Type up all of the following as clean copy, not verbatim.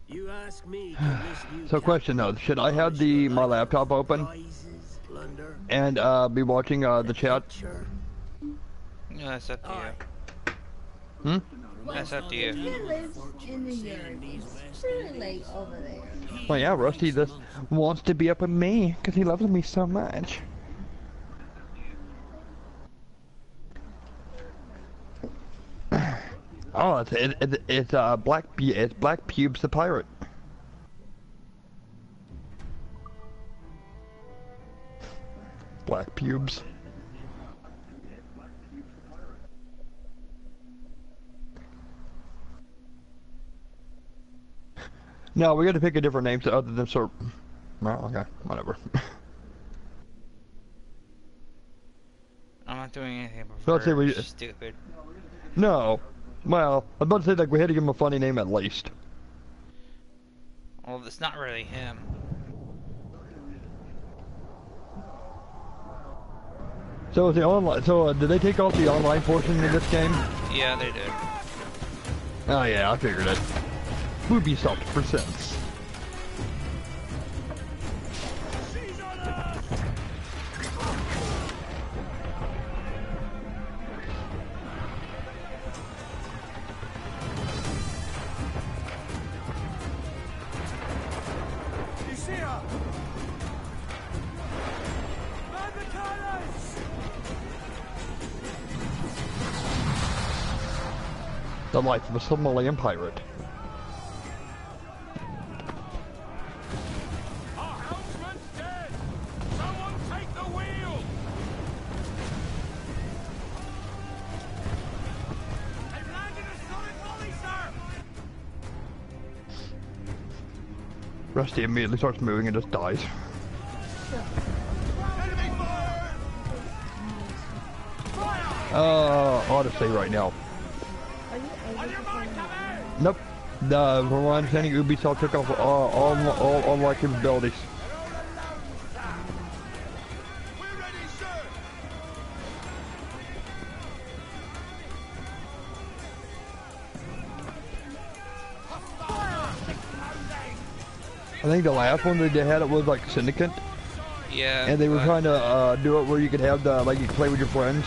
You ask me, can this new So question though, should I have my laptop open and be watching the chat? No, that's up to you. Hmm? That's up to you. He lives in New York. It's pretty late over there. Well, yeah, Rusty just wants to be up with me because he loves me so much. Oh, it's Black Pubes the pirate. Black Pubes. No, we got to pick a different name other than Sir. Well, okay, whatever. I'm not doing anything Let's say we stupid. No. Well, I'm about to say like we had to give him a funny name at least. Well, it's not really him. So is the online? So did they take off the online portion of this game? Yeah, they did. Oh yeah, I figured it. Ubisoft presents. The life of a Somalian pirate. Our helmsman's dead! Someone take the wheel! They've landed a solid volley, sir! Rusty immediately starts moving and just dies. Enemy fire! Odyssey right now. Nope. From what I'm understanding, Ubisoft took off all online capabilities. We're ready, sir! I think the last one that they had it was like Syndicate, Yeah. and they were trying to do it where you could have like you could play with your friends.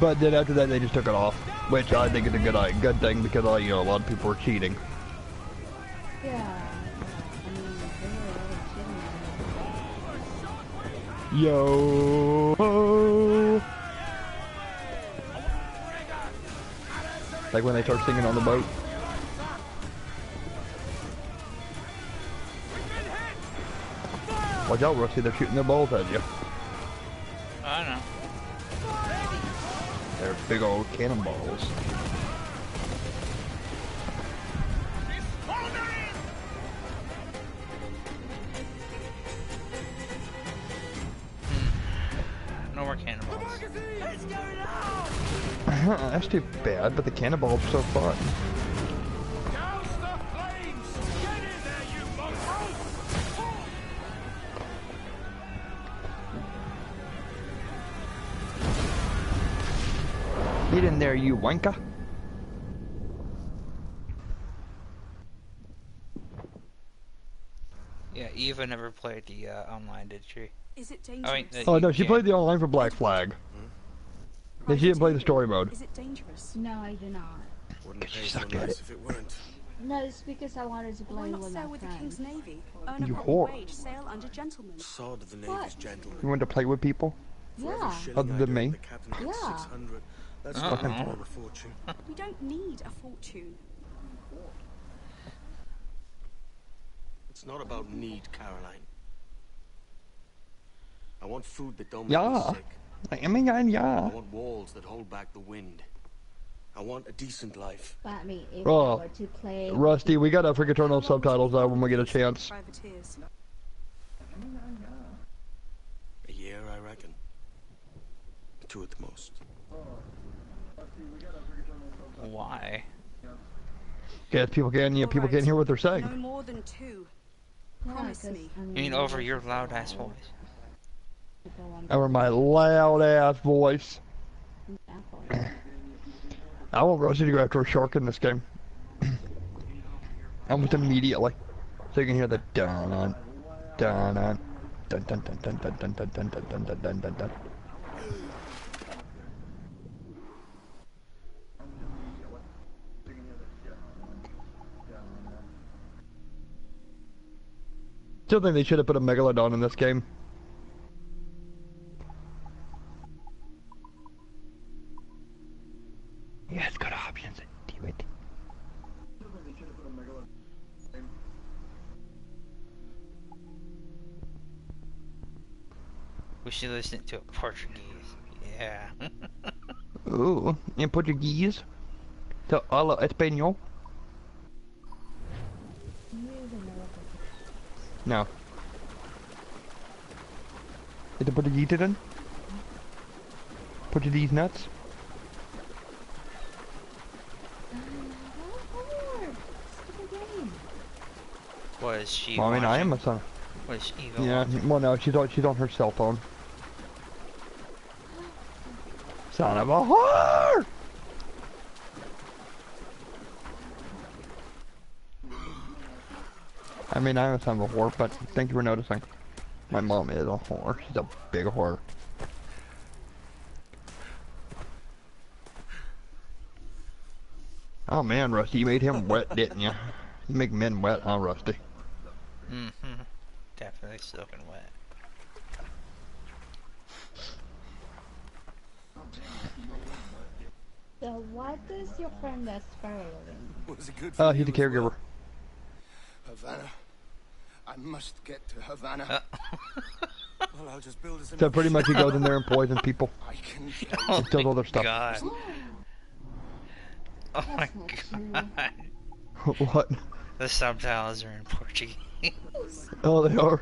But then after that, they just took it off, which I think is a good thing because a lot of people are cheating. Yeah. Yo. Like when they start singing on the boat. Watch out, Rusty, they're shooting their balls at you. I know. They're big old cannonballs. No more cannonballs. That's too bad, but the cannonballs are so fun. Douse the flames! Get in there, you mongrel! Get in there, you wanker. Yeah, Eva never played the online, did she? Is it dangerous? Oh no, she played the online for Black Flag. Then she didn't play the story mode. Is it dangerous? No, I do not. Wouldn't She taste so sucked at nice it. if it weren't. No, it's because I wanted to Why play not with sail my with the friends. King's Navy? Earn a You proper whore. wage, sail under gentlemen. Sod of the Navy's What? gentlemen. You want to play with people? For every Yeah. shilling Other I than do, me? the captain gets Yeah. 600. That's Uh-oh. not a fortune. We don't need a fortune. It's not about need, Caroline. I want food that don't make Yeah. me sick. I mean, I yeah. want walls that hold back the wind. I want a decent life. But I mean, if Oh, I were to play... Rusty, we gotta freaking turn on subtitles when we get a chance. Privateers. A year, I reckon. 2 at the most. Why? Because people can't hear what they're saying. No more than 2. Yeah, Promise 'cause, me. I You mean over your loud ass voice? people want Over my loud ass voice. apple. I want Rusty to go after a shark in this game. almost immediately. So you can hear the dun dun dun dun dun dun dun dun dun dun dun dun dun dun dun dun dun. Still think they should have put a Megalodon in this game. Yeah, it's got options. Damn it. We should listen to it Portuguese. Yeah. Ooh, in Portuguese? To habla español? No. Is it Portuguese then? Portuguese nuts? Was she Well, I mean, I am a watching? son. Was Eva Yeah, watching? well, no, she's on her cell phone. Son of a whore! I mean, I'm a son of a whore, but thank you for noticing. My mom is a whore. She's a big whore. Oh man, Rusty, you made him wet, didn't you? You make men wet, huh, Rusty? Mm-hmm. Definitely soaking wet. So what does your friend that's following? Was it good for He's you the as well? caregiver. Havana. I must get to Havana. Well, I'll just build us So pretty much he goes in there and poisons people. I can Oh He does my all their stuff. God. Oh my That's not God. What? The subtitles are in Portuguese. Oh, they are.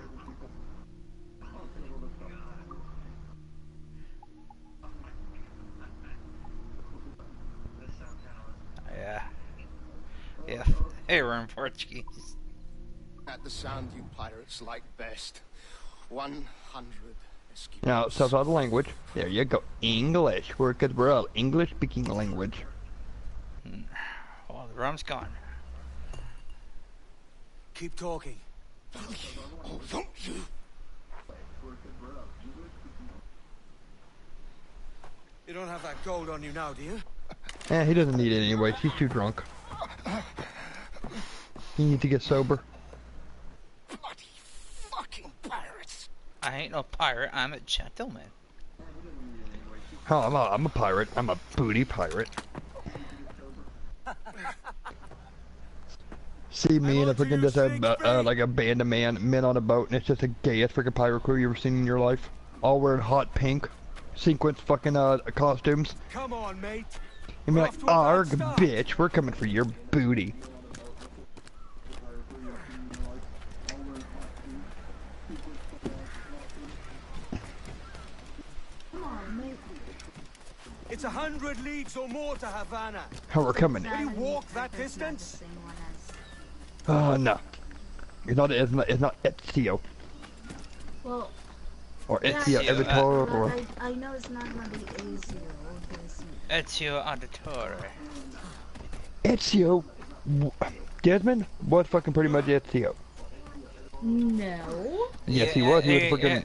Yeah. Yeah. They were in Portuguese. at the sound you pirates like best. 100 escapees. Now, so the language. There you go. English. Because we're all English-speaking language. Oh, the rum's gone. Keep talking. Oh, don't you? You don't have that gold on you now, do you? He doesn't need it anyway. He's too drunk. He needs to get sober. Bloody fucking pirates! I ain't no pirate, I'm a gentleman. Oh, I'm a pirate. I'm a booty pirate. See me and a freaking just like a band of men on a boat, and it's just the gayest freaking pirate crew you ever seen in your life. All wearing hot pink, sequence fucking costumes. Come on, mate. And be We're like, off to a bad arg, start." bitch, we're coming for your booty. Come on, mate. It's 100 leagues or more to Havana. Oh, we're coming. Will you walk that distance? Oh, no. It's not Ezio. Well, Or yeah, Ezio Ezio, Editor, but or... I know it's not gonna be easy. Ezio Auditore. Ezio... Desmond was fucking pretty much Ezio. No. Yes, he was. He was freaking...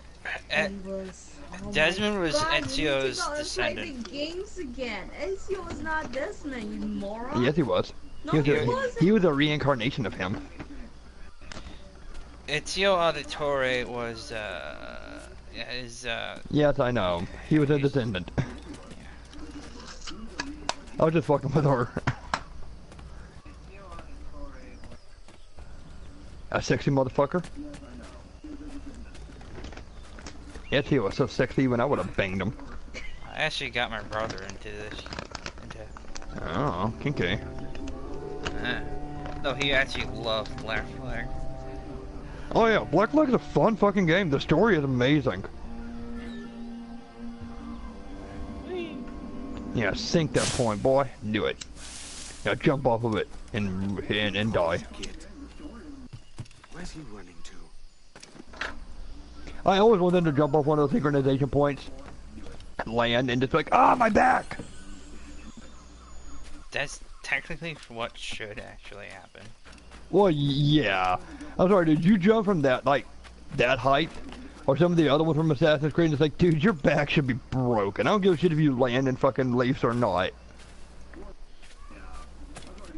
He was. Oh my Desmond was God, Ezio's you need to go and descendant. play the games again. Ezio was not Desmond, you moron. Yes, he was. No, he, he was wasn't. he was a reincarnation of him. Ezio Auditore was, Yes, I know. He was a descendant. I was just fucking with her. A sexy motherfucker. Ezio was so sexy when I would have banged him. I actually got my brother into this. Oh, kinky. No, he actually loved Black Flag. Oh yeah, Black Flag is a fun fucking game. The story is amazing. Yeah, sink that point, boy. Do it. Now jump off of it and die. Kid. Where's he running to? I always wanted to jump off one of those synchronization points, and land, and just be like, ah, my back. That's technically for what should actually happen. Well, yeah. I'm sorry, did you jump from that, like, that height? Or some of the other ones from Assassin's Creed? It's like, dude, your back should be broken. I don't give a shit if you land in fucking leaves or not.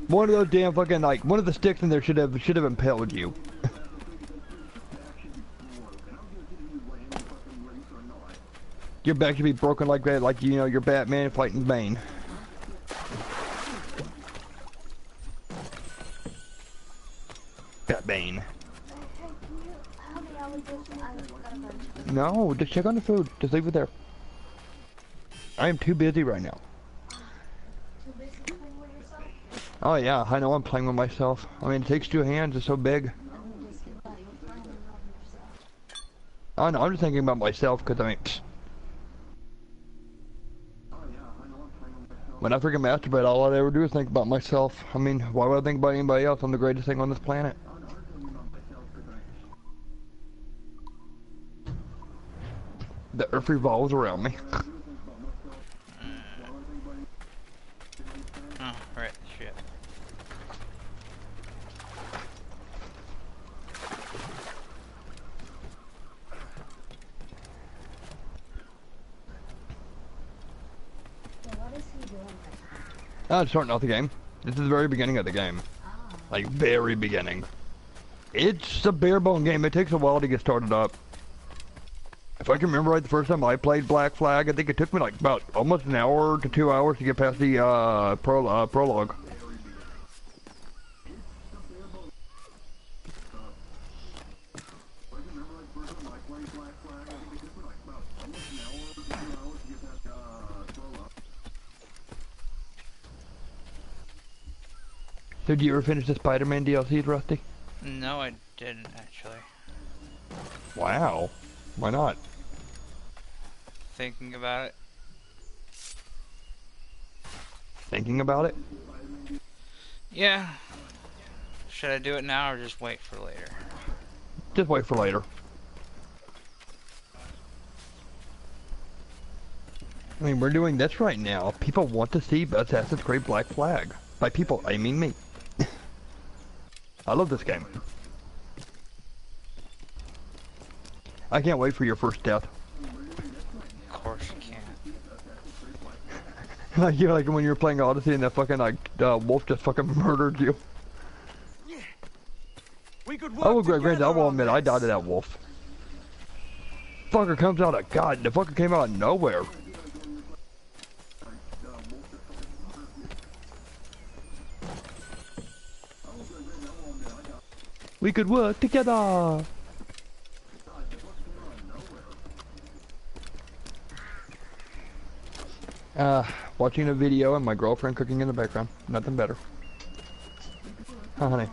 One of those damn fucking, like, one of the sticks in there should have impaled you. Your back should be broken like that, like, you know, you're Batman fighting Bane. Batman. No, just check on the food. Just leave it there. I am too busy right now. Oh yeah, I know I'm playing with myself. I mean, it takes 2 hands, it's so big. I know, I'm just thinking about myself, because I mean... When I freaking masturbate, all I ever do is think about myself. I mean, why would I think about anybody else? I'm the greatest thing on this planet. The earth revolves around me. Oh, right, shit. I'm starting out the game. This is the very beginning of the game. Like, very beginning. It's a bare bone game. It takes a while to get started up. If I can remember right, the first time I played Black Flag, I think it took me like about almost an hour to 2 hours to get past the prologue. So, did you ever finish the Spider-Man DLCs, Rusty? No, I didn't actually. Wow. Why not? Thinking about it. Thinking about it? Yeah. Should I do it now or just wait for later? Just wait for later. I mean, we're doing this right now. People want to see Assassin's Creed Black Flag. By people, I mean me. I love this game. I can't wait for your first death. Of course you can't. Like, you know, like when you were playing Odyssey and that fucking, like, wolf just fucking murdered you. We could work Oh, granted, I together will on admit, I this. died to that wolf. Fucker comes out of, God, the fucker came out of nowhere. We could work together. Watching a video and my girlfriend cooking in the background. Nothing better. Huh, honey?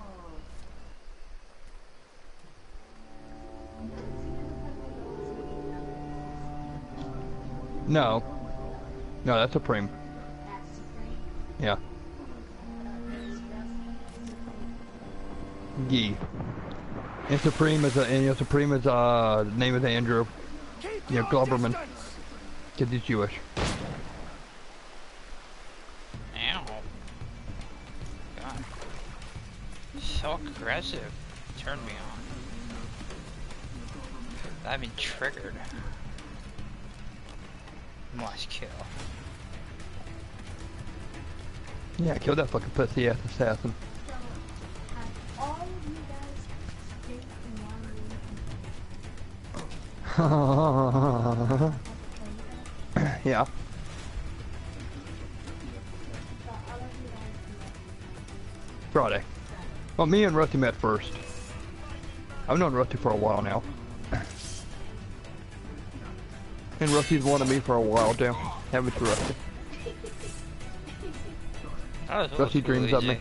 No. No, that's Supreme. Yeah. Yee. And Supreme is the name is Andrew. Yeah, Globerman. Cause he's Jewish. Ow. God. So aggressive. Turned me on. I've been triggered. Must kill. Yeah, kill that fucking pussy ass assassin. Yeah. Friday. Well, me and Rusty met first. I've known Rusty for a while now. And Rusty's wanted me for a while too. Haven't you, Rusty? Rusty dreams of me.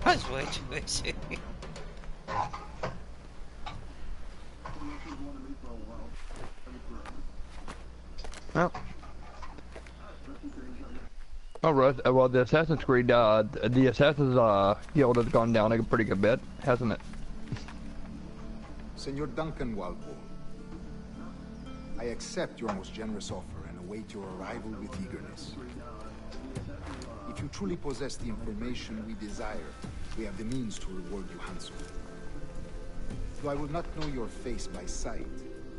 That's way too easy. Well. Oh, well, the Assassin's Creed, the Assassin's Guild has gone down a pretty good bit, hasn't it? Senor Duncan Walpole, I accept your most generous offer and await your arrival with eagerness. If you truly possess the information we desire, we have the means to reward you handsomely. Though I would not know your face by sight,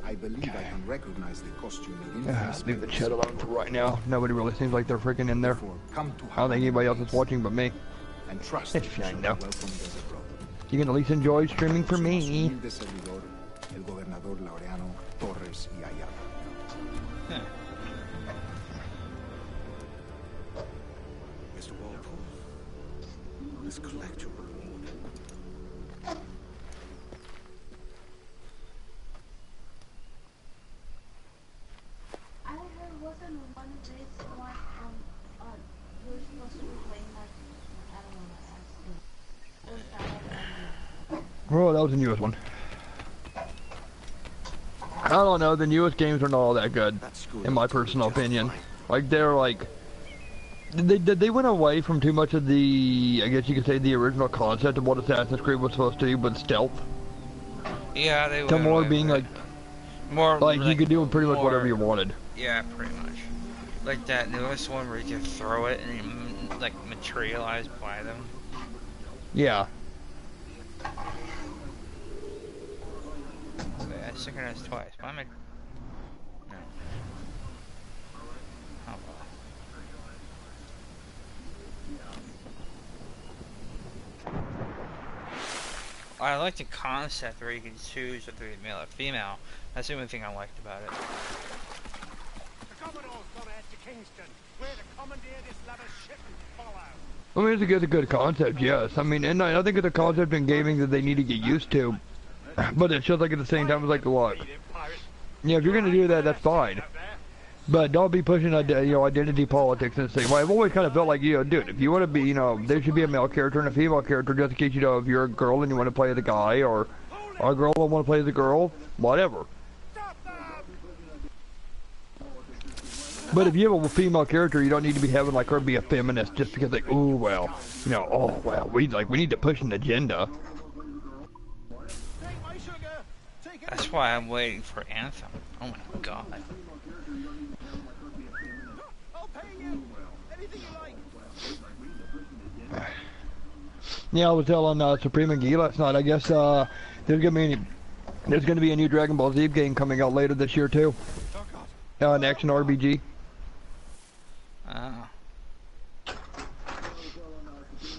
I believe I can recognize the costume with infamous Leave the chat alone for right now. Nobody really seems like they're freaking in there. Come to I don't think anybody else is watching but me. and trust It's that you fine, shall though. be welcomed as a brother. You can at least enjoy streaming for me. Humilde servidor, el gobernador Laureano Torres y Ayala. Mr. Walpole, let's collect your reward. I heard wasn't one of these one you're supposed to be playing like I don't know Oh, that was the newest one. I don't know, the newest games are not all that good, in my personal opinion. Like, they're like... They went away from too much of the, I guess you could say, the original concept of what Assassin's Creed was supposed to do, but stealth. Yeah, they To went more away being with like, it. More you could do pretty much whatever you wanted. Yeah, pretty much. Like that newest one where you can throw it and it, like materialize by them. Yeah. Wait, I synchronized twice. Why am I? No. Oh well. I like the concept where you can choose whether you're male or female. That's the only thing I liked about it. The Commodore's gone ahead to Kingston, where to commandeer this lavish ship and follow. I mean, it's a good concept, yes. I mean, and I think it's a concept in gaming that they need to get used to. But it's just like at the same time, it's like, look, yeah, if you're gonna do that, that's fine. But don't be pushing, identity politics and things. Well, I've always kind of felt like, dude, if you want to be, there should be a male character and a female character, just in case, if you're a girl and you want to play as a guy, or a girl and want to play as a girl, whatever. But if you have a female character, you don't need to be having like her be a feminist just because like, ooh, well, we need to push an agenda. That's why I'm waiting for Anthem. Oh my god. I'll pay you anything you like. Yeah, I was telling Supreme and Guy last night. I guess there's gonna be a new Dragon Ball Z game coming out later this year too. An action RPG.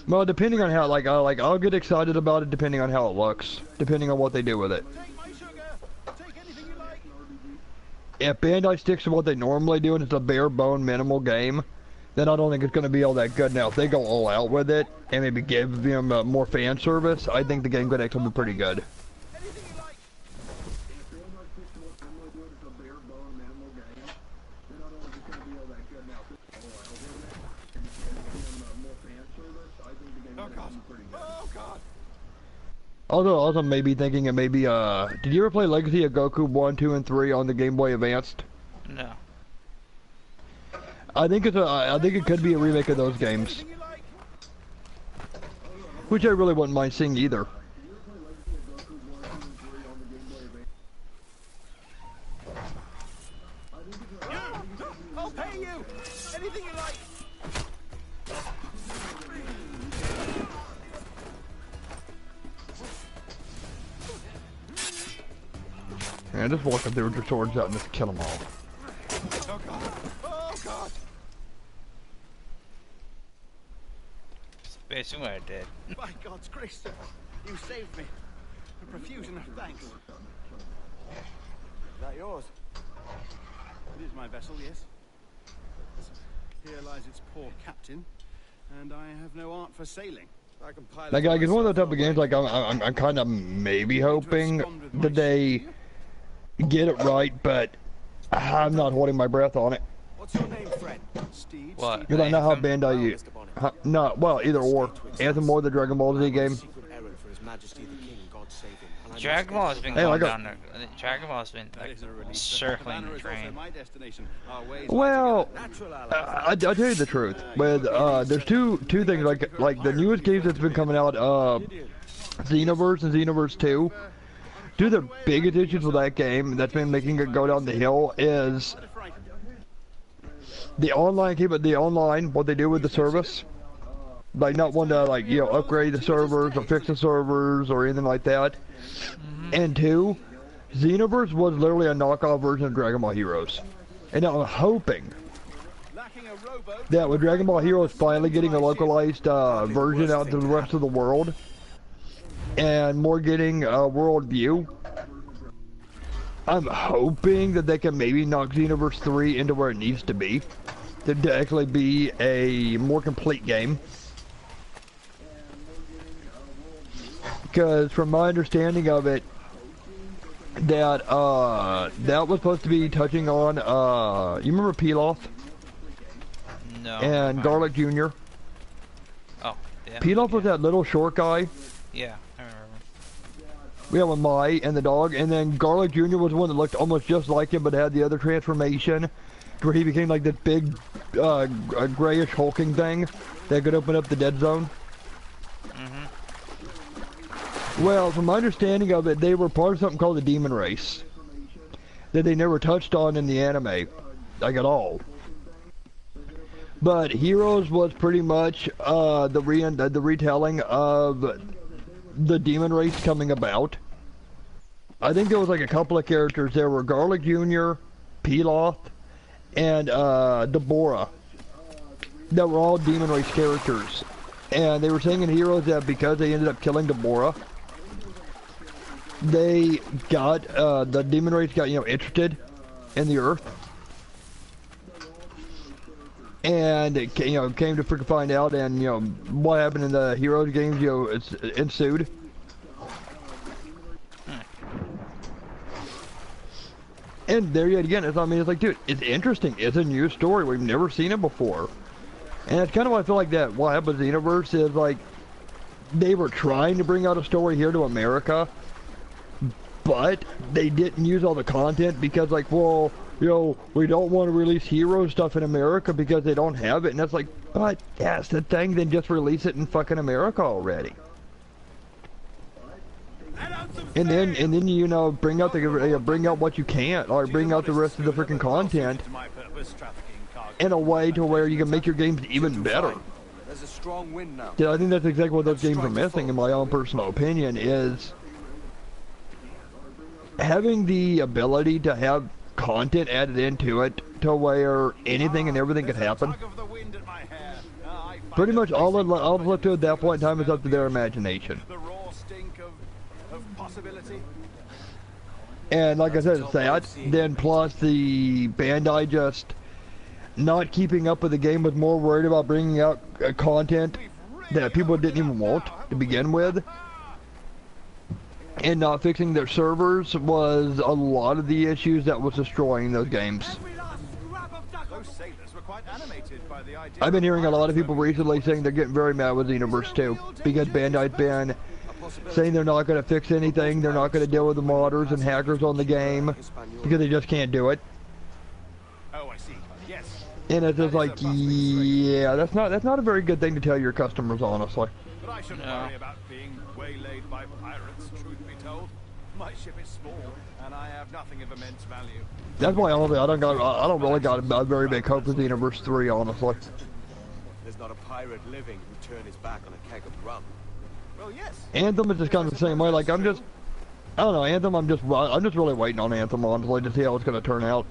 Well, depending on how, I'll get excited about it depending on how it looks, depending on what they do with it. Take my sugar. Take anything you like. If Bandai sticks to what they normally do and it's a bare bone minimal game, then I don't think it's going to be all that good. Now, if they go all out with it and maybe give them more fan service, I think the game could actually be pretty good. Anything you like. Oh god. Also maybe thinking of maybe, did you ever play Legacy of Goku 1, 2, and 3 on the Game Boy Advanced? No. I think it could be a remake of those games. Which I really wouldn't mind seeing either. I'll pay you anything you like. Yeah, just walk up there with your swords out and just kill them all. Oh god. Oh god. That's basically what I did. By God's grace, sir, you saved me. A profusion of thanks. Is that yours? It is my vessel, yes. Here lies its poor captain, and I have no art for sailing. I can pilot. Like it's one of those type of games. Like I'm kind of maybe hoping that they get it right, but I'm not holding my breath on it. What's your name, friend? Steed. What? Because I know how Bandai use. No, well, either or. Anthem or the Dragon Ball Z game. Dragon Ball has been Hey, going like down there. Dragon Ball has been like, circling the train. Well, I'll tell you the truth. With there's two things like the newest games that's been coming out, Xenoverse and Xenoverse 2. Two of the biggest issues with that game that's been making it go down the hill is the online, what they do with the service, like not one to like, you know, upgrade the servers or fix the servers or anything like that. And two, Xenoverse was literally a knockoff version of Dragon Ball Heroes. And I'm hoping that with Dragon Ball Heroes finally getting a localized version out to the rest of the world, and more getting a world view, I'm hoping that they can maybe knock Xenoverse 3 into where it needs to be, to actually be a more complete game. Because from my understanding of it, that that was supposed to be touching on you remember Pilaf? No. And Garlic Jr. Oh, yeah. Pilaf was that little short guy. Yeah, I remember. We had with Mai and the dog, and then Garlic Jr. was one that looked almost just like him, but had the other transformation, where he became like this big, grayish hulking thing that could open up the dead zone. Well, from my understanding of it, they were part of something called the Demon Race that they never touched on in the anime, like at all. But Heroes was pretty much the retelling of the Demon Race coming about. I think there was like a couple of characters. There were Garlic Jr., Pilaf, and Deborah that were all Demon Race characters. And they were saying in Heroes that because they ended up killing Deborah, they got, the Demon Race got, you know, interested in the Earth. And it, you know, came to freaking find out, and, you know, what happened in the Heroes games, you know, it's ensued. And there yet again, I mean, it's like, dude, it's interesting. It's a new story. We've never seen it before. And that's kind of what I feel like that what happened in the universe is, like, they were trying to bring out a story here to America, but they didn't use all the content because, like, well, you know, we don't want to release hero stuff in America because they don't have it. And that's like, but that's the thing, then just release it in fucking America already. And then you know, bring out what you can't, or bring out the rest of the freaking content in a way to where you can make your games even better. There's a strong wind now. Yeah, I think that's exactly what those games are missing, in my own personal opinion, is having the ability to have content added into it to where anything and everything could happen. Pretty much all that's left to at that point in time is up to their imagination. And like I said, it's that, then plus the Bandai just not keeping up with the game, was more worried about bringing out content that people didn't even want to begin with, and not fixing their servers was a lot of the issues that was destroying those games. I've been hearing a lot of people recently saying they're getting very mad with Xenoverse 2 because Bandai's been saying they're not going to fix anything, they're not going to deal with the modders and hackers on the game because they just can't do it. Oh, I see. Yes. And it's just like, yeah, that's not a very good thing to tell your customers, honestly. But I shouldn't worry about being waylaid by pirates, truth be told. My ship is small, and I have nothing of immense value. That's why honestly, I don't really got a very big hope with Xenoverse 3, honestly. There's not a pirate living who turned his back on a keg of rum. Well, yes. Anthem is just kind of the same way. Like I don't know, Anthem. I'm just really waiting on Anthem, honestly, to see how it's gonna turn out.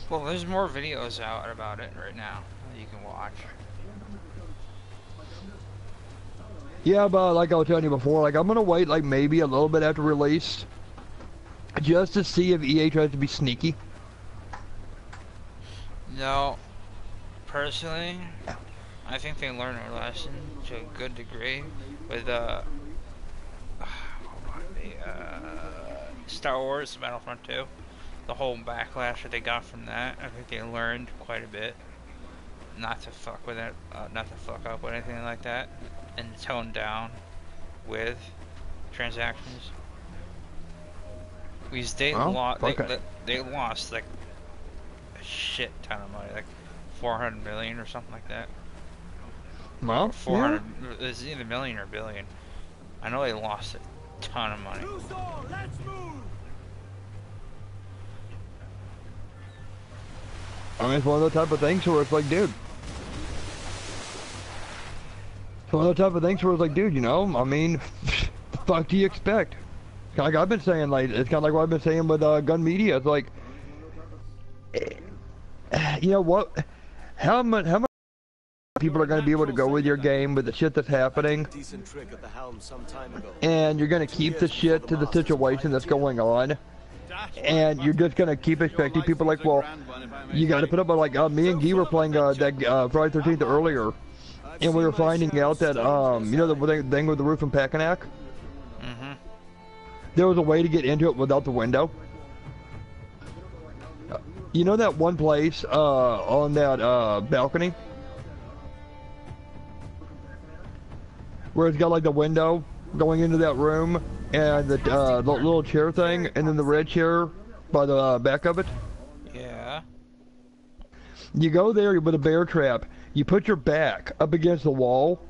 Well, there's more videos out about it right now that you can watch. Yeah, but like I was telling you before, like I'm gonna wait like maybe a little bit after release, just to see if EA tries to be sneaky. No, personally, I think they learned their lesson to a good degree with Star Wars Battlefront 2. The whole backlash that they got from that, I think they learned quite a bit not to fuck with it, not to fuck up with anything like that, and tone down with transactions. Because they lost like a shit ton of money, like 400 million or something like that. Well, 400, yeah. It's either million or billion. I know they lost a ton of money. Let's move. I mean, it's one of those type of things where it's like, dude. It's one of those type of things where it's like, dude, you know, I mean, the fuck do you expect? Like I've been saying, like, it's kind of like what I've been saying with Gun Media. It's like, you know what? How much people are going to be able to go with your game with the shit that's happening? And you're going to keep the shit to the situation that's going on? And you're just going to keep expecting people like, well, you got to put up with, like, me and Guy were playing that Friday 13th earlier. And we were finding out that, you know the thing with the roof in Packanack? Mm-hmm. There was a way to get into it without the window. You know that one place on that balcony? Where it's got like the window going into that room and the little chair thing and then the red chair by the back of it? Yeah. You go there with a bear trap. You put your back up against the wall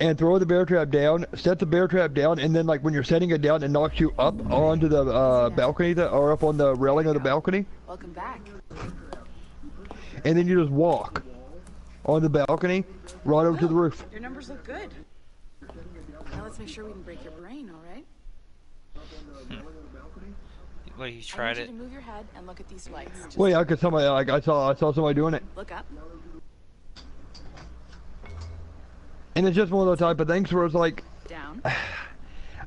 and throw the bear trap down, set the bear trap down, and then like when you're setting it down, it knocks you up onto the balcony or up on the railing of the balcony. Welcome back. And then you just walk on the balcony right over to the roof. Your numbers look good. Now let's make sure we can break your brain, all right? Well, you tried I need it. you to move your head and look at these lights. Just Well, yeah, because somebody, like, I saw somebody doing it. look up. And it's just one of those type of things where it's like, Down.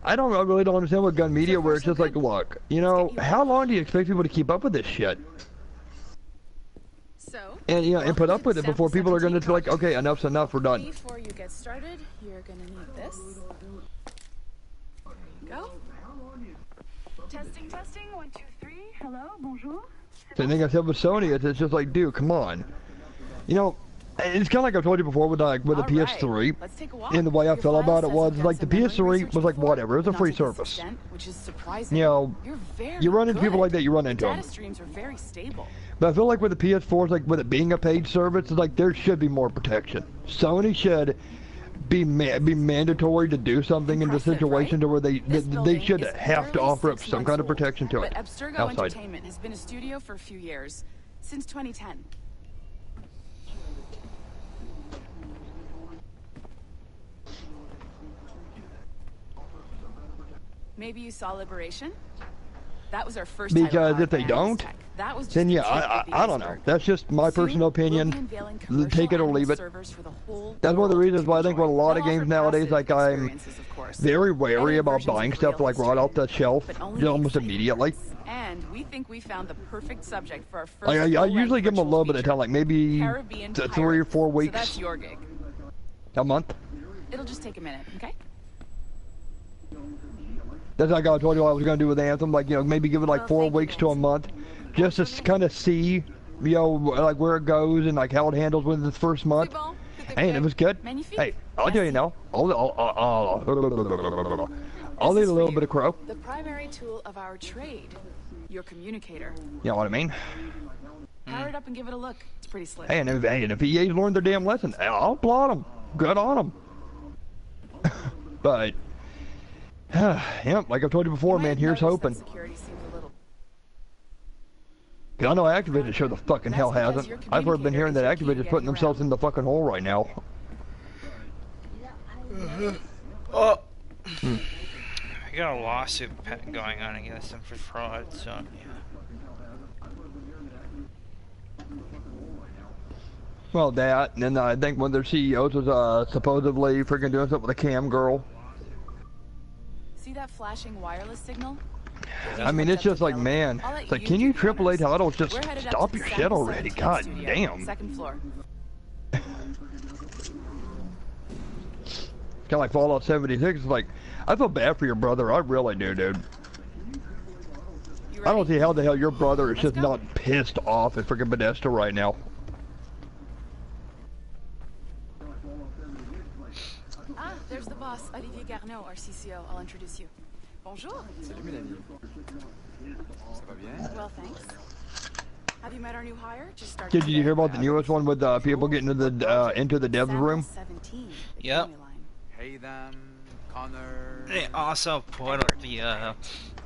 I really don't understand what Gun Media, where it's just like, look, you know, how long do you expect people to keep up with this shit? So, And, you know, and put up with it before people are going to be like, okay, enough's enough, we're done. before you get started, you're gonna need this. There you go. Testing, 1, 2, 3. Hello, bonjour. Same thing I said with Sony, it's just like, dude, come on. You know, it's kind of like I've told you before with the All PS3. right, let's take a walk. And the way I Your felt file about it says was, you've like, done the some memory PS3 research was like, before, whatever, it's a not free to this service. extent, which is surprising. You know, You're very you run into good. people like that, you run into them. Data streams are very stable. But I feel like with the PS4, it's like with it being a paid service, it's like there should be more protection. Sony should be mandatory to do something in the Impressive, situation right? to where they This should building have is to barely offer up 6 some kind of months protection to old, it But Abstergo outside. Entertainment has been a studio for a few years, since 2010. Maybe you saw Liberation? That was our first title Because powered if they by don't, Tech. That was just then the yeah, tip of the I don't know. iceberg. That's just my Soon, personal opinion. we'll be unveiling commercial Take it or animal leave it. servers for the whole That's one of the world reasons to why I think with a enjoy. lot of They'll games offer nowadays, passive like I'm experiences, of course. very wary Any about versions of buying real stuff like right history, off the shelf but only almost exciting immediately. ones. And we think we found the perfect subject for our first Like, I full-length usually give them a virtual little bit of time, like maybe Caribbean 3 or Pirates. 4 So weeks, that's your gig. a month. It'll just take a minute, okay? That's like I told you what I was going to do with Anthem, like, you know, maybe give it like Well, 4 thank you, weeks to a Nancy. month, just to kind of see, you know, like where it goes and like how it handles within this first month. Hey, and it was good. Magnifique. Hey, I'll tell you now, I'll need a little bit of crow. The primary tool of our trade, your communicator. You know what I mean? Power it up and give it a look. It's pretty slick. Hey, and if EA's learned their damn lesson, I'll applaud them. Good on them. But, yeah, like I've told you before, You might man, have here's noticed that hoping. security seems a little. 'Cause I know Activision sure the fucking hell That's because hasn't. your I've heard been hearing that communicator is your key Activision's to putting getting themselves around. in the fucking hole right now. Oh. I got a lawsuit going on against them for fraud, so yeah. Well, that, and then I think one of their CEOs was supposedly freaking doing something with a cam girl. See that flashing wireless signal? I mean, it's just like, man, I'll let it's like, you can do you the AAA honors. titles just We're headed up stop to your the shit Sample already? 17 God studio, damn. Second floor. Kind of like Fallout 76. It's like, I feel bad for your brother. I really do, dude. You I don't ready? see how the hell your brother is Let's just go. not pissed off at freaking Bethesda right now. Ah, there's the boss, Olivier Garneau, our CCO. I'll introduce you. Bonjour. Salut Mélanie. Ça va bien? Well, thanks. Have you met our new hire? Just started. Did you hear about the newest one with people getting into the devs room? 17, the Yep. family line. Hey them, Connor. They also put up the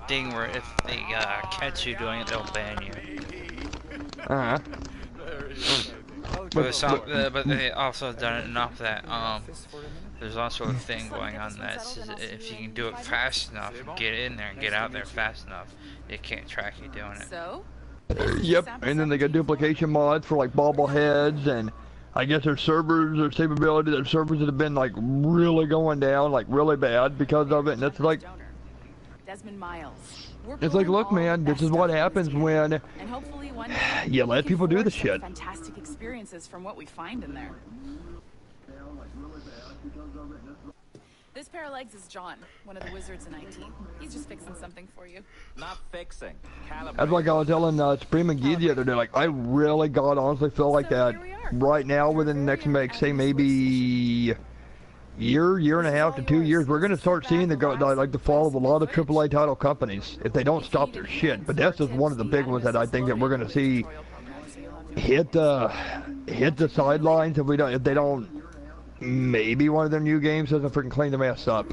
thing where if they catch you doing it, they'll ban you. Uh-huh. But they also done it enough that there's also a thing going on that says if you can do it fast enough, get in there and get out there fast enough, it can't track you doing it. So? Yep, and then they got duplication mods for like bobbleheads, and I guess their servers or stability, their servers that have been like really going down, like really bad because of it, and it's like, Desmond Miles. it's like, look, man, this is what happens when and hopefully one day you let people do the shit. Fantastic experiences from what we find in there. This pair of legs is John, one of the wizards in IT. He's just fixing something for you. Not fixing. That's like I was telling Supreme McGee the other day, like, I really, God, honestly feel like that right now within the next, say, maybe year and a half to 2 years, we're going to start seeing the fall of a lot of AAA title companies if they don't stop their shit. But that's just one of the big ones that I think that we're going to see hit the sidelines if they don't. Maybe one of their new games doesn't freaking clean the mess up.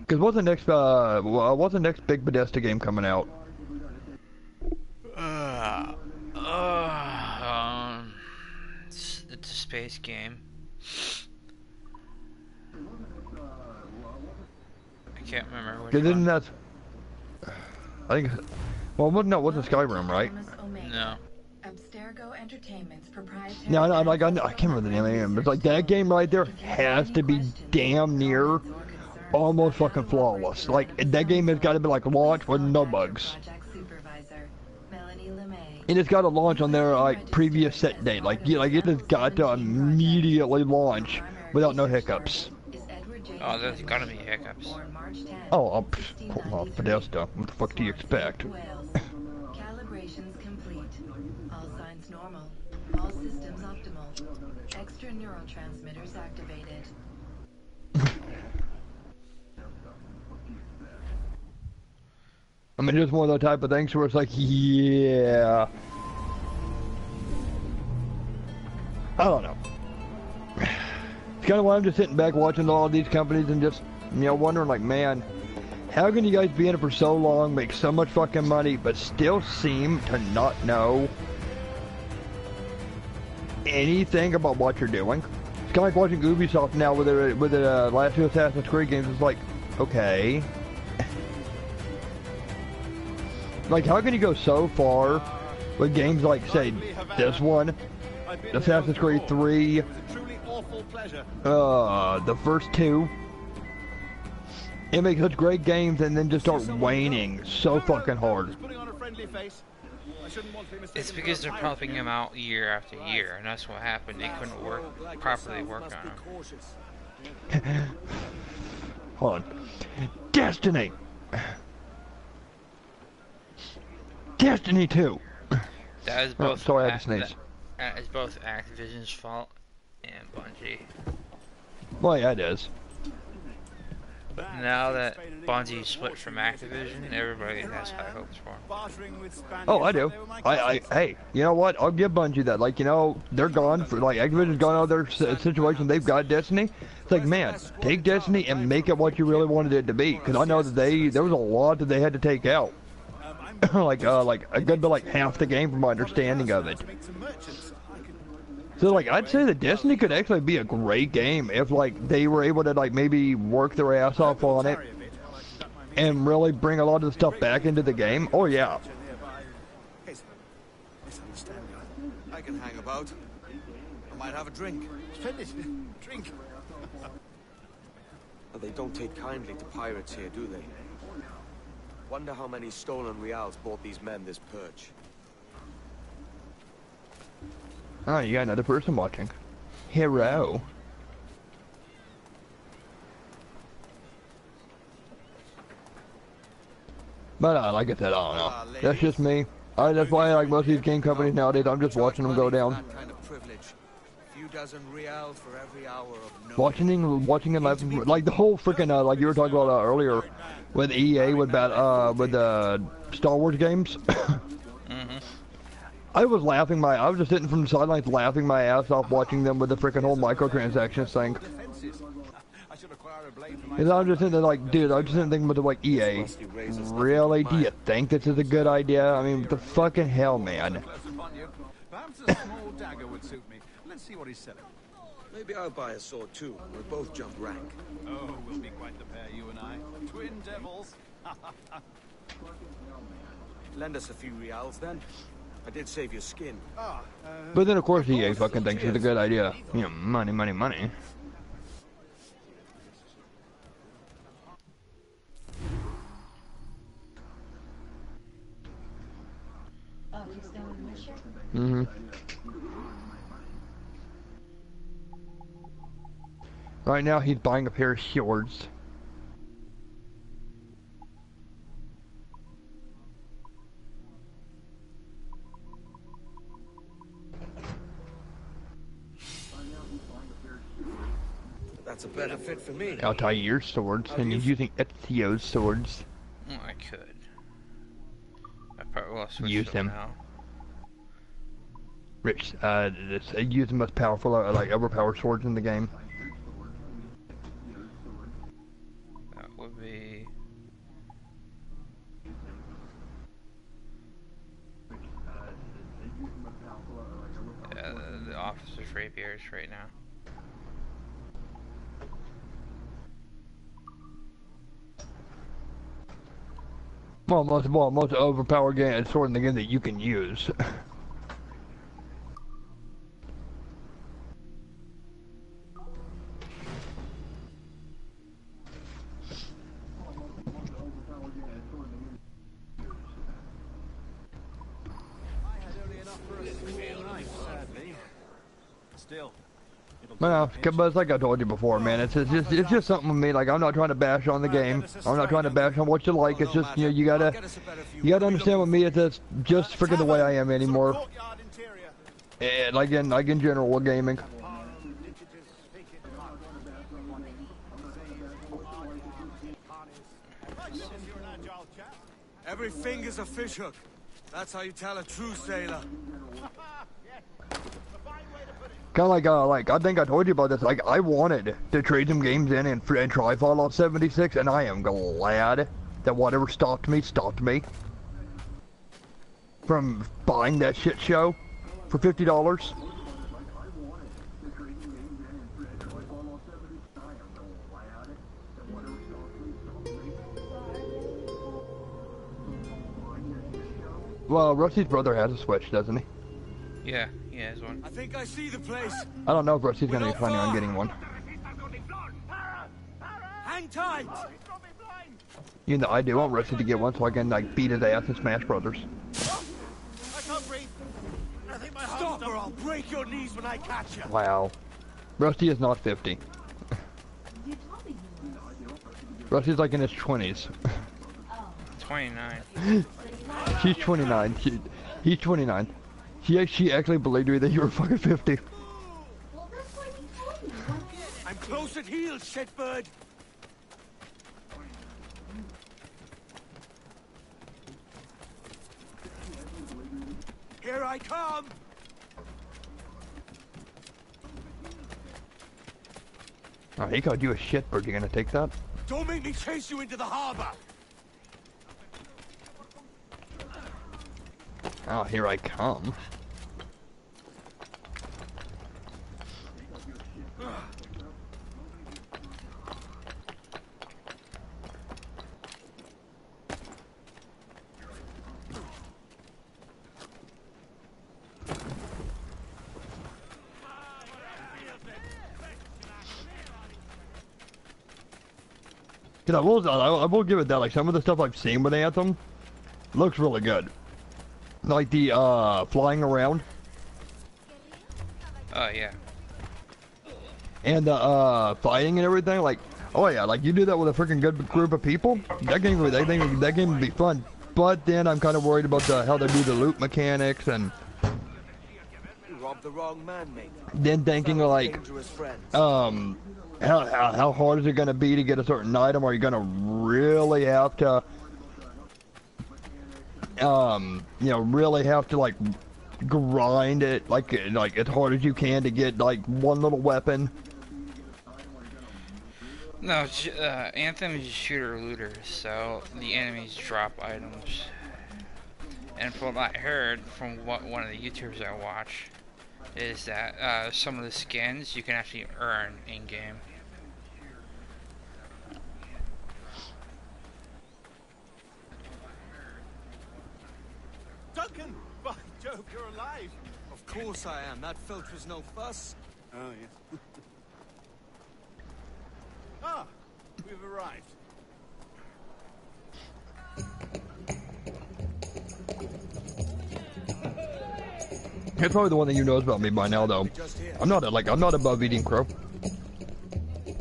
Because what's the next big Bethesda game coming out? It's a space game. I can't remember which one. I think. Well, it wasn't Skyrim, right? No. Abstergo Entertainment's proprietary. No, I can't remember the name of it, but like that game right there has to be damn near almost fucking flawless. Like that game has got to be like launched with no bugs. And it's got to launch on their like previous set date. Like it has got to immediately launch without no hiccups. Oh, there's gotta be hiccups. Oh, Bethesda. What the fuck do you expect? All systems optimal. Extra neurotransmitters activated. I mean, it's one of those type of things where it's like, yeah. I don't know. It's kind of why I'm just sitting back watching all these companies and just, wondering like, man, how can you guys be in it for so long, make so much fucking money, but still seem to not know anything about what you're doing? It's kind of like watching Ubisoft now with the last two Assassin's Creed games. It's like, okay. Like, how can you go so far with games like, say, this one, Assassin's Creed 3, the first two, and make such great games and then just start waning so fucking hard? It's because they're pumping them out year after year, and that's what happened. They couldn't properly work on them. Hold on. Destiny! Destiny 2! That is both, sorry, I had to sneeze. That is both Activision's fault and Bungie. Well, yeah, it is. But now that Bungie split from Activision, everybody has high hopes for them. Oh, I do. Hey, you know what? I'll give Bungie that. Like, they're gone for, like, Activision's gone out of their situation. They've got Destiny. It's like, man, take Destiny and make it what you really wanted it to be. Because I know that there was a lot that they had to take out. like a good bit, like half the game from my understanding of it. So, like, I'd say that Destiny could actually be a great game if, like, they were able to, like, maybe work their ass off on it and really bring a lot of the stuff back into the game. Oh, yeah. I can hang about. I might have a drink. Splendid. Drink. They don't take kindly to pirates here, do they? Wonder how many stolen reals bought these men this perch. Oh, you got another person watching. Hero. But like I said, I don't know. That's just me. That's why I like most of these game companies nowadays. I'm just watching them go down. Watching it like the whole freaking like you were talking about earlier with EA with the Star Wars games. I was just sitting from the sidelines laughing my ass off watching them with the freaking whole microtransactions thing. Because I was just thinking, like, dude, I was just thinking about the, like, EA. Really? Do you think this is a good idea? I mean, what the fucking hell, man? Perhaps a small dagger would suit me. Let's see what he's selling. Maybe I'll buy a sword too. We'll both jump rank. Oh, we'll be quite the pair, you and I. Twin devils. Lend us a few reals then. I did save your skin. But then, of course, EA fucking thinks it's a good idea. You know, money, money, money. Mm-hmm. Right now, he's buying a pair of swords. That's a better fit for me. I'll tie your swords, and he's using Ezio's swords. Well, I could. I probably will switch Use them. now. Rich, use the most powerful, like, overpowered swords in the game. That would be... Yeah, the officer's rapiers right now. Well, most overpowered sword in the game that you can use. Well, but it's like I told you before, man. It's just something with me. Like, I'm not trying to bash on the game. I'm not trying to bash on what you like. It's just, you know, you gotta understand with me. It's just freaking the way I am anymore. And like in general with gaming. Every finger's a fishhook. That's how you tell a true sailor. Kind of like I think I told you about this. Like, I wanted to trade some games in and try Fallout 76, and I am glad that whatever stopped me from buying that shit show for $50. Well, Rusty's brother has a Switch, doesn't he? Yeah, he has one. I think I see the place. I don't know if Rusty's gonna be planning on getting one. Hang tight. Even though I do want Rusty to get one so I can like beat his ass in Smash Brothers. I can't breathe. Stop or I'll break your knees when I catch you. Wow. Rusty is not 50. Rusty's like in his 20s. 29. She's 29. He's 29. She actually believed me that you were fucking 50. I'm close at heel, shitbird. Here I come. Oh, he called you a shitbird. You gonna take that? Don't make me chase you into the harbor. Oh, here I come. I will give it that. Like, some of the stuff I've seen with Anthem looks really good. Like the flying around. Oh yeah. And the fighting and everything. Like, oh yeah, like you do that with a freaking good group of people. That game would be fun. But then I'm kind of worried about how they do the loot mechanics and. You robbed the wrong man, mate. Then thinking like, how hard is it gonna be to get a certain item? Are you gonna really have to, you know, really have to like grind it like as hard as you can to get like one little weapon? No, Anthem is shooter looter, so the enemies drop items. And from what I heard from one of the YouTubers I watch, is that some of the skins you can actually earn in game. Duncan! By Jove, you're alive! Of course I am. That filch was no fuss. Oh, yes. Ah, we've arrived. It's probably the one that you knows about me by now, though. I'm not above eating crow.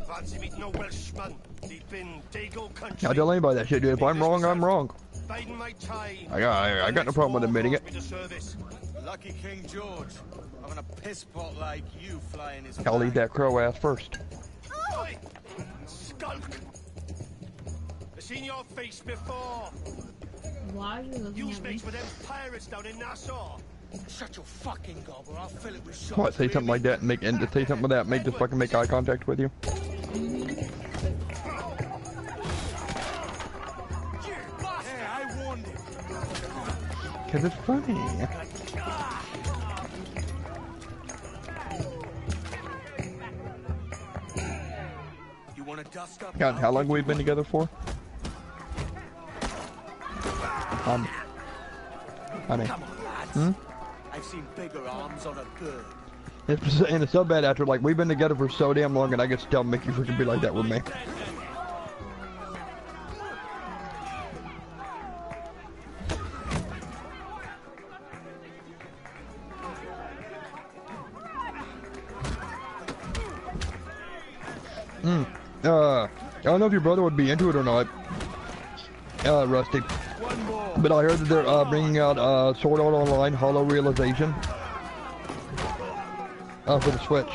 Fancy meeting a Welshman deep in Dago country. I tell anybody that shit, dude. If I'm wrong, I'm wrong. Biding my time. I got no problem with admitting it. Lucky King George, having a piss pot like you flying his I'll eat that crow ass first. Oi! Skulk! I've seen your face before. Why are you looking You at me? mates with them pirates down in Nassau. Shut your fucking gob or I'll fill it with shots. What? Say something like that and say something like that. Just fucking make eye contact with you. Yeah, I warned him. Cause it's funny. You want to dust up? God, how long we've been together for? Honey. Hmm? I've seen bigger arms on a bird. It's so bad after, like, we've been together for so damn long and I get to tell Mickey freaking be like that with me. I don't know if your brother would be into it or not, Rusty. But I heard that they're bringing out Sword Art Online Hollow Realization for the Switch.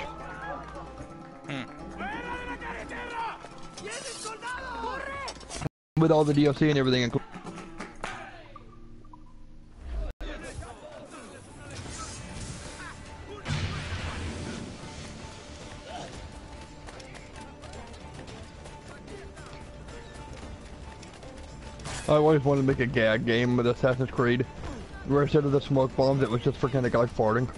With all the DLC and everything included. I always wanted to make a gag game with Assassin's Creed, where instead of the smoke bombs, it was just freaking a guy farting.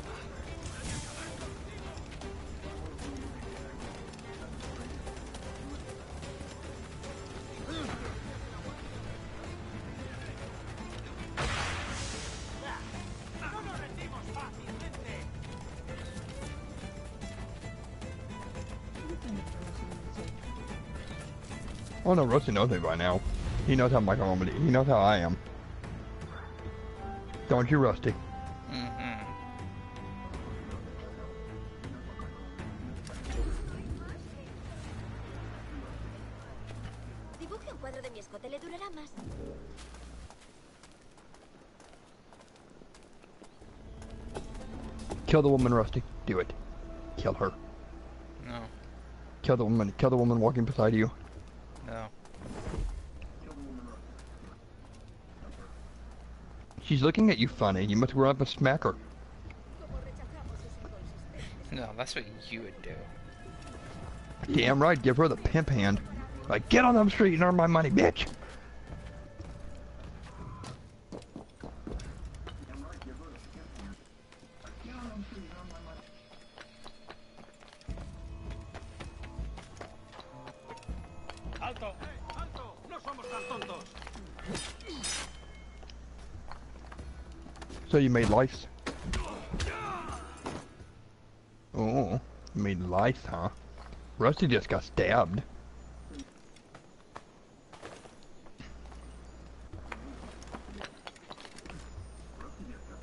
Oh no, Rusty knows me by now. He knows how my comedy. He knows how I am. Don't you, Rusty? Mm-hmm. Dibuje un cuadro de mi escote, le durará más. Kill the woman, Rusty. Do it. Kill her. No. Kill the woman. Kill the woman walking beside you. No. She's looking at you funny. You must run up and smack her. No, that's what you would do. Damn right. Give her the pimp hand. Like, get on the street and earn my money, bitch. Alto, alto, no somos tan tontos. So you made lice? Oh, you made lice, huh? Rusty just got stabbed.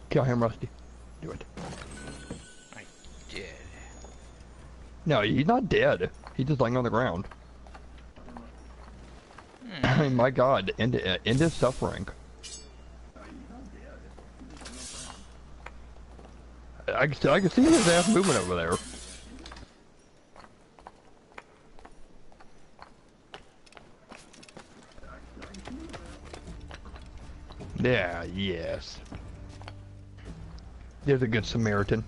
Kill him, Rusty. Do it. I did. No, he's not dead. He's just lying on the ground. I mean, my God, end his suffering. I can see his ass moving over there. Yeah, yes. There's a good Samaritan.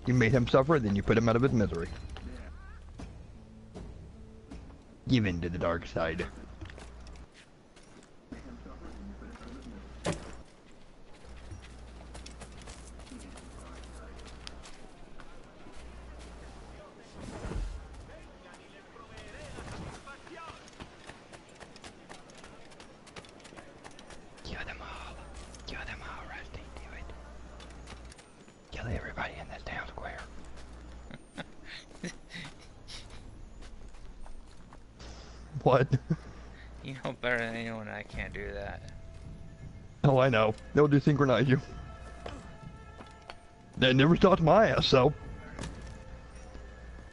You made him suffer, then you put him out of his misery. Give in to the dark side. Kill them all. Kill them all, Rusty. Do it. Kill everybody in this town square. What? You know better than anyone I can't do that. Oh, I know. They'll desynchronize you. They never stopped my ass, so.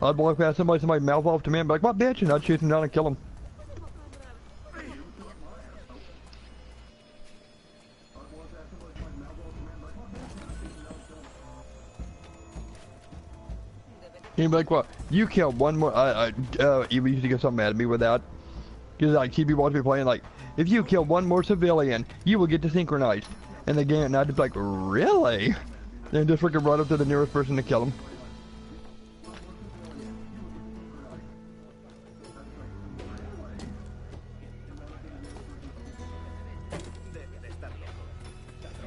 I'd walk past somebody mouth off to me and be like, what bitch? And I'd shoot them down and kill them. He'd be like, what? You killed one more. He used to get so mad at me with that. Because, like, he'd be watching me playing, like, if you kill one more civilian, you will get desynchronized. And the game, and I'd be like, really? Then just freaking run up to the nearest person to kill him.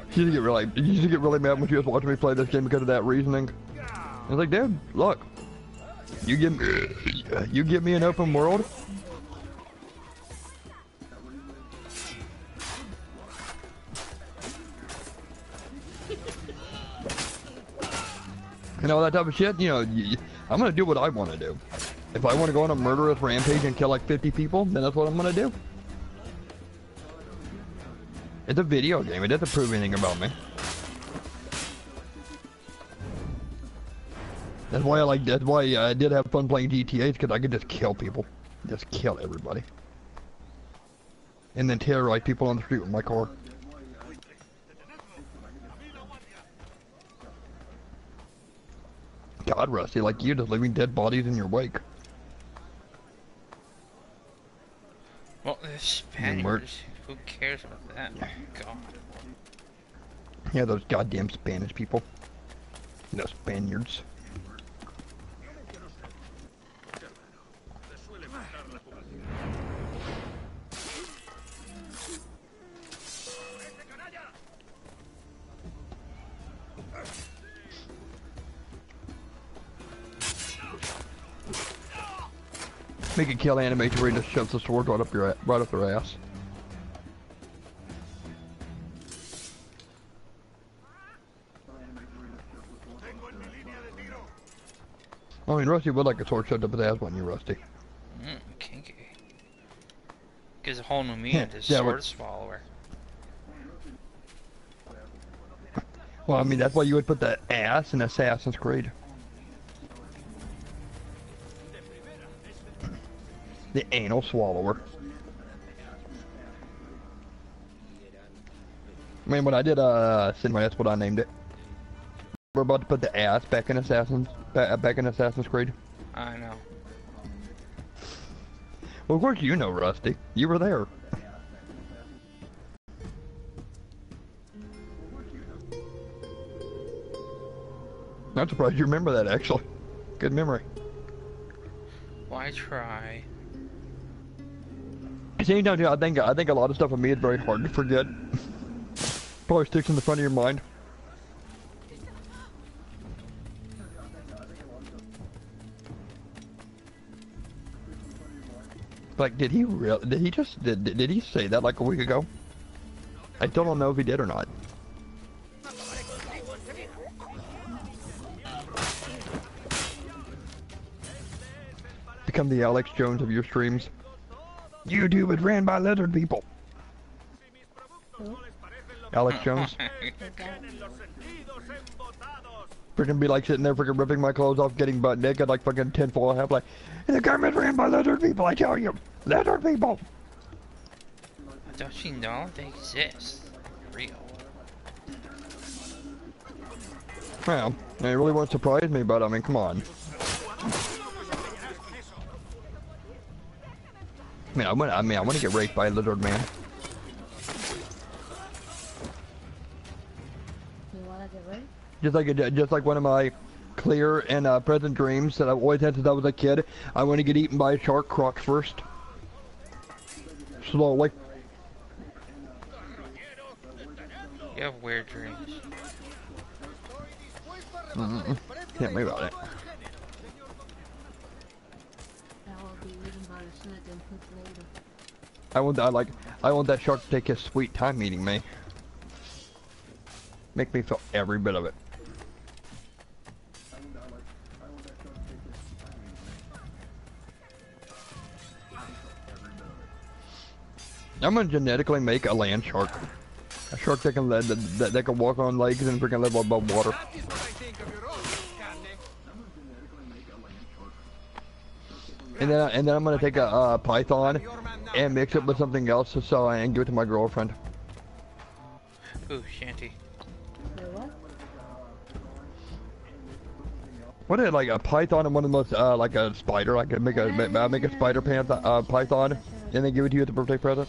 She used to get really mad when she was watching me play this game because of that reasoning. I was like, dude, look, you give me an open world. And all that type of shit, you know, I'm gonna do what I want to do. If I want to go on a murderous rampage and kill like 50 people, then that's what I'm gonna do. It's a video game. It doesn't prove anything about me. That's why I did have fun playing GTA, because I could just kill people. Just kill everybody. And then terrorize people on the street with my car. God, Rusty, like you, just leaving dead bodies in your wake. Well, the Spaniards, who cares about that? God. Yeah, those goddamn Spanish people. No Spaniards. Make a kill animation where he just shoves the sword right up their ass. I mean, Rusty would like a sword shoved up his ass, wouldn't you, Rusty? Kinky. Gives a whole new meaning to sword swallower. Well, I mean, that's why you would put the ass in Assassin's Creed. The anal swallower. I mean, when I did Cinema, that's what I named it. We're about to put the ass back in Assassin's Creed. I know. Well, of course you know, Rusty. You were there. I'm surprised you remember that, actually. Good memory. Why try? See, no, I think a lot of stuff with me is very hard to forget. Probably sticks in the front of your mind. Like, did he say that like a week ago? I still don't know if he did or not. Become the Alex Jones of your streams. YouTube is ran by lizard people. Alex Jones. Freaking be like sitting there freaking ripping my clothes off, getting butt naked like fucking tinfoil hat, like, the government's ran by lizard people, I tell you. Lizard people. Don't you know they exist? Real. Well, it really won't surprise me, but I mean, come on. I want to get raped by a lizard man. You wanna get raped? Just like one of my clear and present dreams that I've always had since I was a kid. I want to get eaten by a shark crocs first. slowly. You have weird dreams. Can't move about it. I want that shark to take his sweet time meeting me. Make me feel every bit of it. I'm gonna genetically make a land shark. A shark that can that can walk on legs and freaking live above water. And then I'm gonna take a python and mix it with something else so I can give it to my girlfriend. Ooh, shanty. What is like a python and one of the most like a spider? I could make a spider python and then give it to you as a birthday present.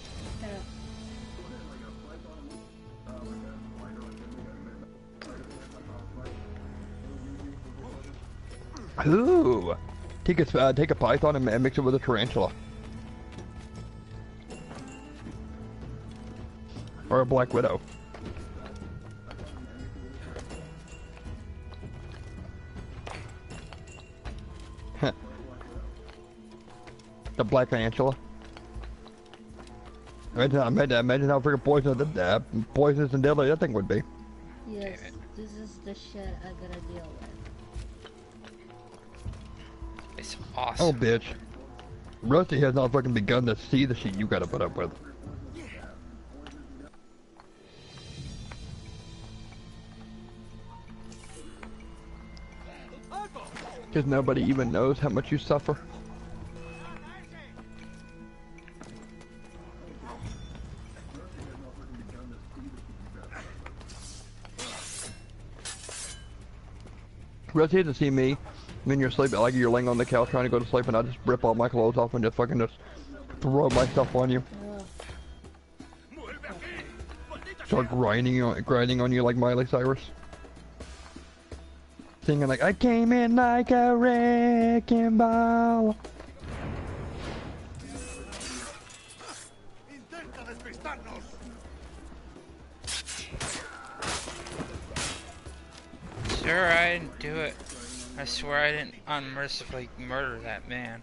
Ooh, take a python and mix it with a tarantula, or a black widow. The black tarantula. Imagine how freaking poisonous and deadly that thing would be. Yes, this is the shit I gotta deal with. It's awesome. Oh, bitch. Rusty has not fucking begun to see the shit you gotta put up with. Because nobody even knows how much you suffer. Rusty had to see me when you're sleeping, like you're laying on the couch trying to go to sleep, and I just rip all my clothes off and just throw my stuff on you. Start grinding on you like Miley Cyrus. Singing like, I came in like a wrecking ball. Sure, I didn't do it. I swear I didn't unmercifully murder that man.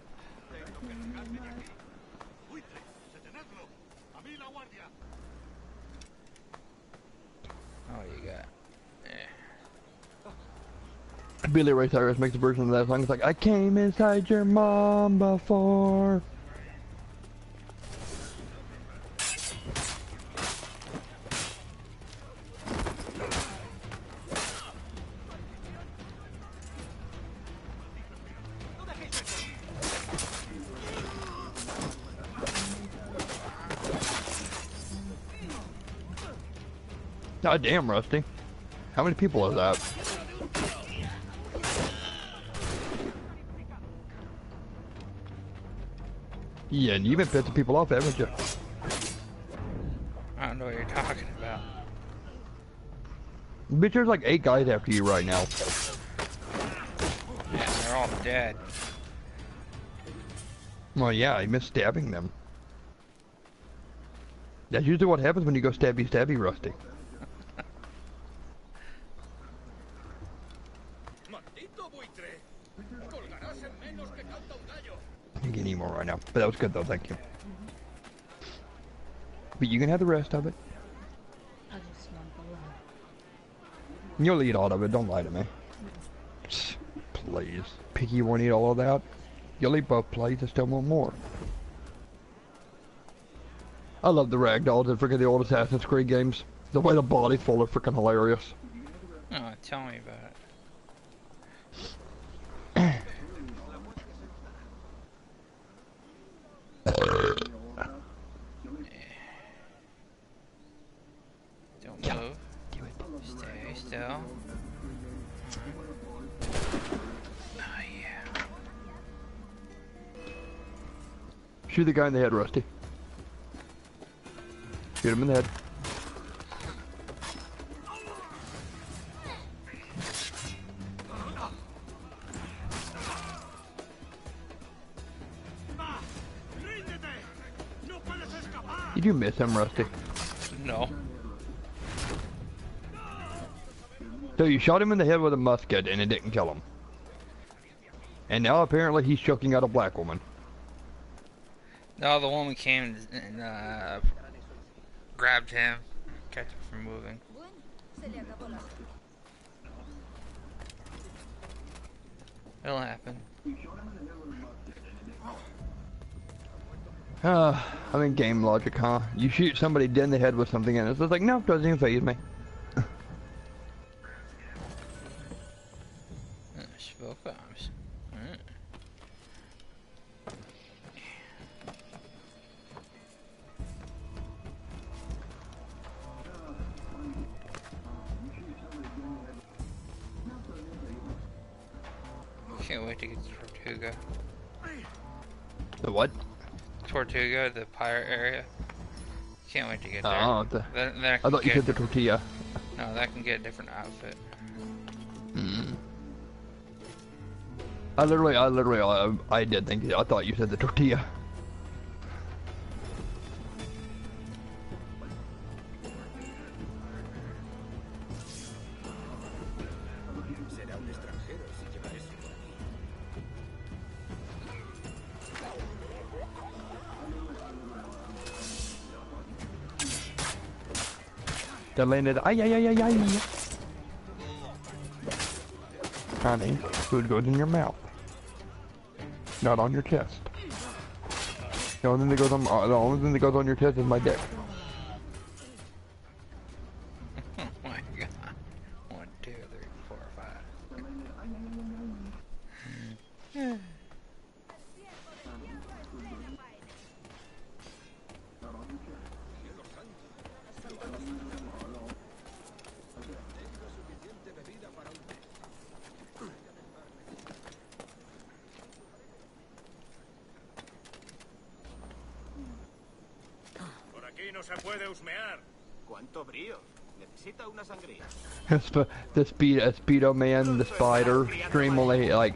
Oh, you got... Billy Ray Cyrus makes a version of that song. It's like, I came inside your mom before. God damn, Rusty. How many people is that? Yeah, and you've been pissing people off, haven't you? I don't know what you're talking about. Bitch, there's like 8 guys after you right now. Yeah, they're all dead. Well, yeah, you missed stabbing them. That's usually what happens when you go stabby, Rusty. You can eat more right now, but that was good though, thank you. But you can have the rest of it. I just want the love. You'll eat all of it, don't lie to me. Please. Piggy won't eat all of that. You'll eat both plates and still want more. I love the ragdolls and freaking the old Assassin's Creed games. The way the body's full are freaking hilarious. Oh, tell me about it. Don't move. Stay still. Oh yeah. Shoot the guy in the head, Rusty. Shoot him in the head. Did you miss him, Rusty? No. So you shot him in the head with a musket and it didn't kill him. And now apparently he's choking out a black woman. No, the woman came and grabbed him, kept him from moving. It'll happen. I mean, game logic, huh? You shoot somebody dead in the head with something and it's just like, no, doesn't even faze me. Smoke bombs. Can't wait to get to Tortuga. The what? Tortuga, the pirate area. Can't wait to get there. Oh, Then I thought you said the tortilla. No, that can get a different outfit. I did think, I thought you said the tortilla. That landed, ay. Honey, food goes in your mouth, not on your chest. The only thing that goes on your chest is my dick. Oh my god. 1, 2, 3, 4, 5. No se puede husmear. ¿Cuánto brío? Necesita una sangría. The Speedo Man, the spider, stream only, like,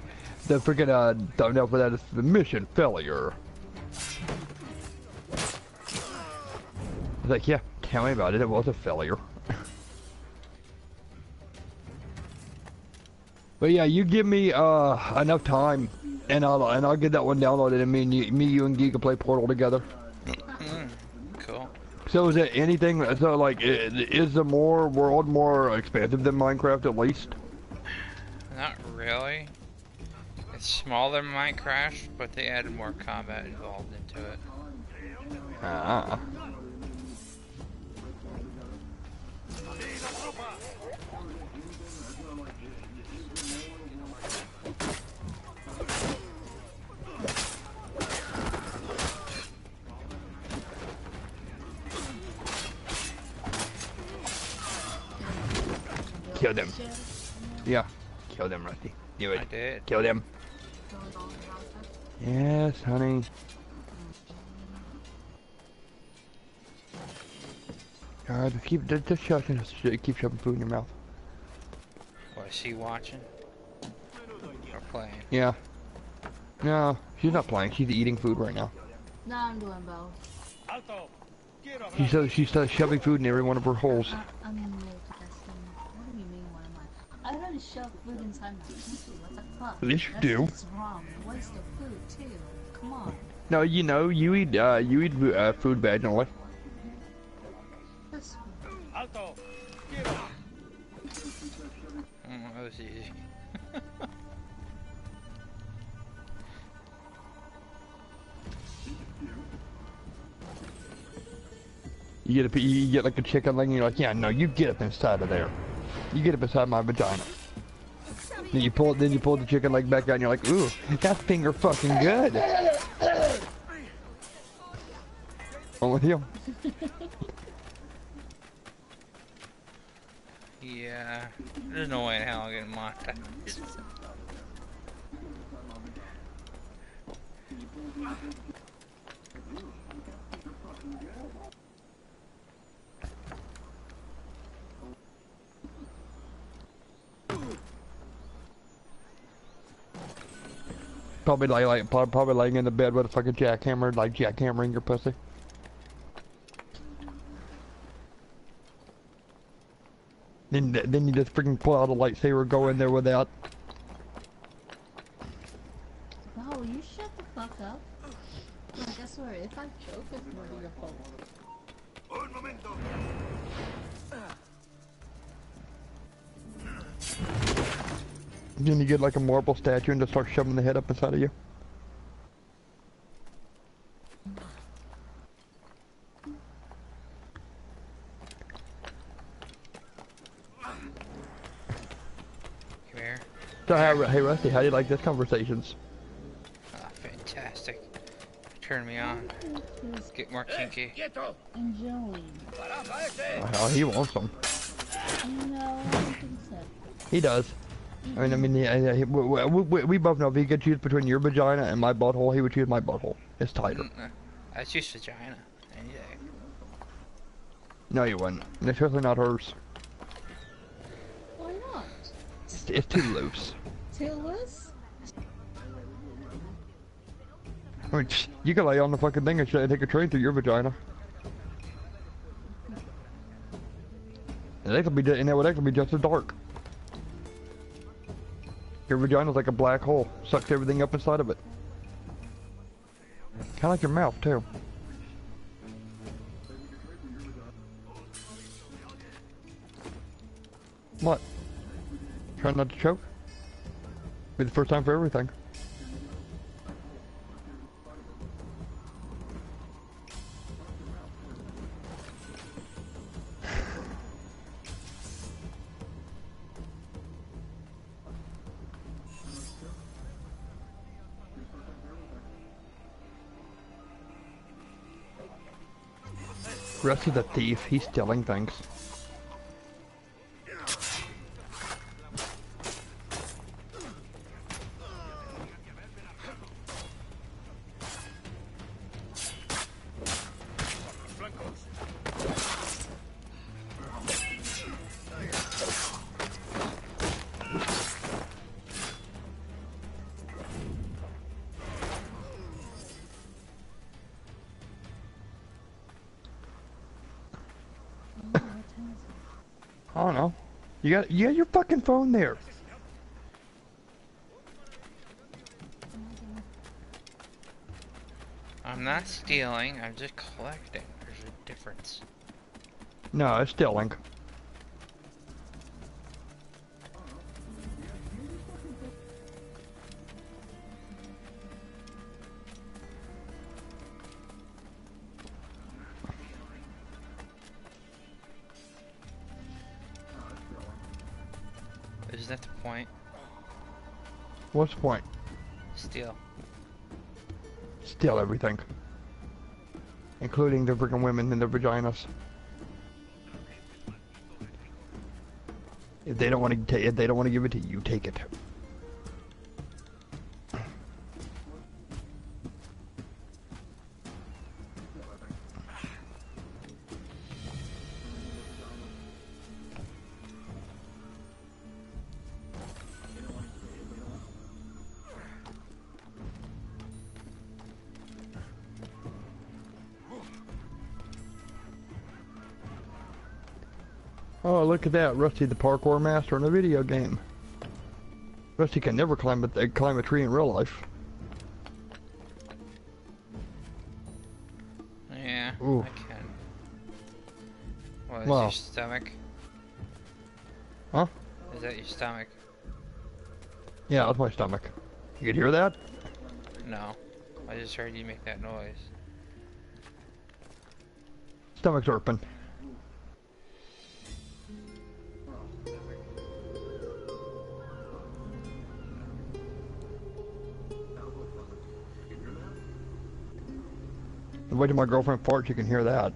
the freaking thumbnail for that is the mission failure. It's like, yeah, tell me about it, it was a failure. But yeah, you give me enough time, and I'll get that one downloaded, and me, you, and Gee can play Portal together. Cool. So is it anything? So like, is the world more expansive than Minecraft at least? Not really. It's smaller than Minecraft, but they added more combat involved into it. Ah. Kill them. Yeah. Kill them, Rusty. Do it. I did. Kill them. Yes, honey. God, just keep shoving food in your mouth. What, is she watching? Or playing? Yeah. No, she's not playing. She's eating food right now. No, I'm doing both. She's shoving food in every one of her holes. I'm multitasking. What do you mean, what am I? I already shoved food inside my pantry. What the fuck? Yes, you do. That's wrong. Waste of food, too. Come on. No, you know, you eat food vaginally. Alto. That was easy. You get like a chicken leg and you're like, yeah, no, you get up inside of there. You get up inside my vagina. Then you pull the chicken leg back out and you're like, ooh, that finger fucking good. Wrong with you? Yeah, there's no way in hell I'm getting monetized. Probably laying in the bed with a fucking jackhammer, like jackhammering your pussy. Then you just freaking pull out a lightsaber, go in there with that. No, you shut the fuck up. Like, I swear, if I choke, it's more your fault. Un momento. Then you get like a marble statue and just start shoving the head up inside of you. Come here. So, hey Rusty, how do you like this conversations? Ah, fantastic. Turn me on. Get more kinky. Enjoying. Oh, he wants them. No, I don't think so. He does. I mean, yeah, we both know if he could choose between your vagina and my butthole, he would choose my butthole. It's tighter. I choose vagina any day. No, you wouldn't. And especially not hers. Why not? It's too loose. Too loose? I mean, you can lay on the fucking thing and take a train through your vagina. And that would actually be just as dark. Your vagina's like a black hole, sucks everything up inside of it. Kinda like your mouth too. What? Trying not to choke? Be the first time for everything. Rusty's a thief. He's stealing things. I don't know. You got your fucking phone there. I'm not stealing, I'm just collecting. There's a difference. No, it's stealing. Isn't that the point? What's the point? Steal. Steal everything. Including the freaking women and their vaginas. If they don't want to if they don't want to give it to you, take it. Oh, look at that. Rusty the parkour master in a video game. Rusty can never climb a tree in real life. Yeah, ooh. I can. What, is Wow. your stomach? Huh? Is that your stomach? Yeah, that's my stomach. You could hear that? No. I just heard you make that noise. Stomach's open. Wait till my girlfriend farts, you can hear that.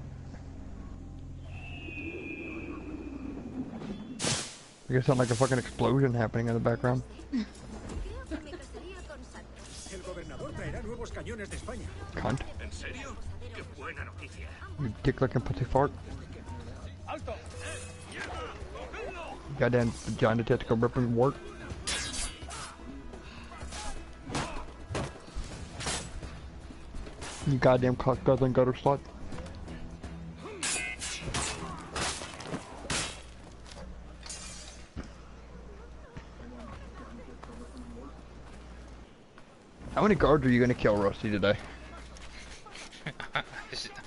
You guys sound like a fucking explosion happening in the background. Cunt. ¿En serio? ¡Qué buena noticia! You dick-licking pussy fart. Goddamn vagina testicle ripping wart. You goddamn cock guzzling gutter slut. How many guards are you gonna kill, Rusty, today?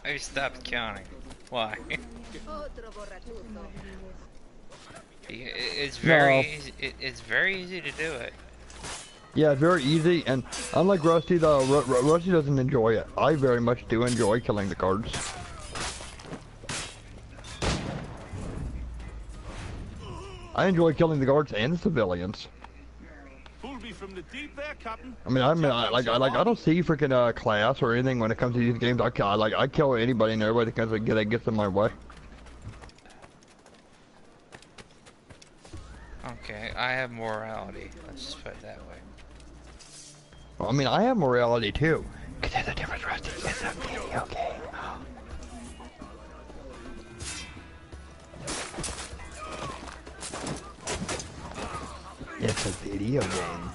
I stopped counting. Why? It's very easy. It's very easy to do it. Yeah, it's very easy, and unlike Rusty, Rusty doesn't enjoy it. I very much do enjoy killing the guards. I enjoy killing the guards and the civilians. From the deep there, Captain. I mean, I don't see freaking class or anything when it comes to these games. I kill anybody and everybody that gets in my way. Okay, I have morality. Let's just put it that way. Well, I mean, I have morality too. Cause there's a difference, Rusty. It's a video game. It's a video game.